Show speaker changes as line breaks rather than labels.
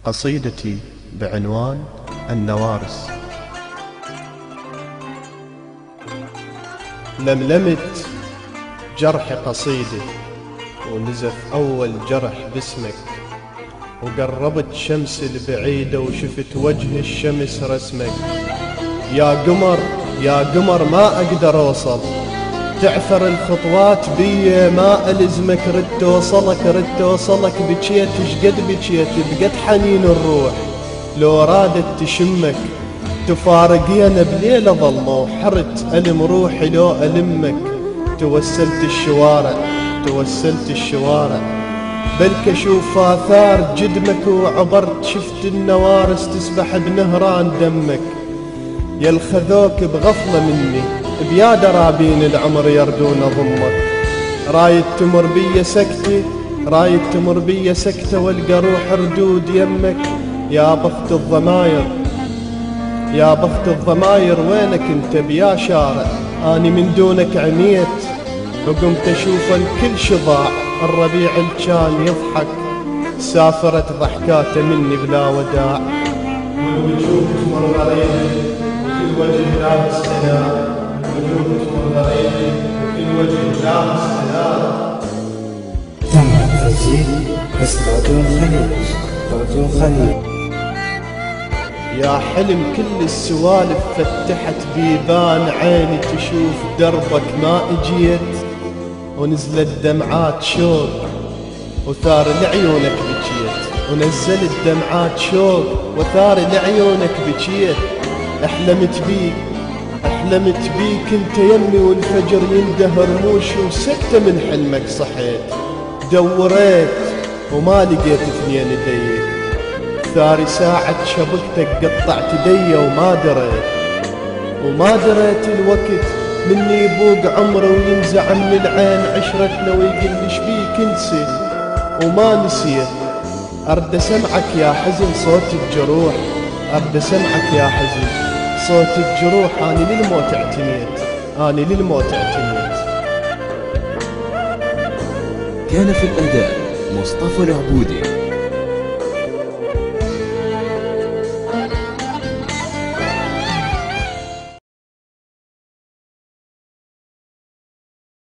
قصيدتي بعنوان النوارس. لملمت جرح قصيدة ونزف أول جرح باسمك، وقربت شمس البعيدة وشفت وجه الشمس رسمك. يا قمر يا قمر ما أقدر أوصل، تعثر الخطوات بي ما ألزمك، ردت أوصلك بكيت شقد بكيت بقد حنين الروح، لو رادت تشمك تفارقينا بليلة ظلمة، وحرت ألم روحي لو ألمك. توسلت الشوارع بلك أشوف آثار جدمك، وعبرت شفت النوارس تسبح بنهران دمك. يا الخذوك بغفلة مني بيا درابين العمر يردون ضمك، رايد تمر بي سكتة والقى روح ردود يمك. يا بخت الضماير وينك انت بيا شارع، اني من دونك عميت وقمت اشوف الكل شضاع. الربيع الكان يضحك سافرت ضحكاته مني بلا وداع، والوجوه تمر علينا وكل وجه لابس سلام، والوجوه تمر علينا وكل وجه لابس سلام.
تم تسجيل بعدون خليج.
يا حلم كل السوالف فتحت بيبان عيني تشوف دربك ما اجيت، ونزلت دمعات شوق وثار لعيونك بكيت، ونزلت دمعات شوق وثار لعيونك بكيت. احلمت بيك انت يمي والفجر ينده رموشي، وسكتة من حلمك صحيت. دوريت وما لقيت اثنين ايديك، ثاري ساعة شبكتك قطعت دي وما دريت الوقت مني يبوق عمره وينزع من العين عشرتنا، ويقل شبيك انسي وما نسيت. أرد سمعك يا حزن صوت الجروح، أرد سمعك يا حزن صوت الجروح. أني للموت اعتنيت.
كان في الأداء مصطفى العبودي.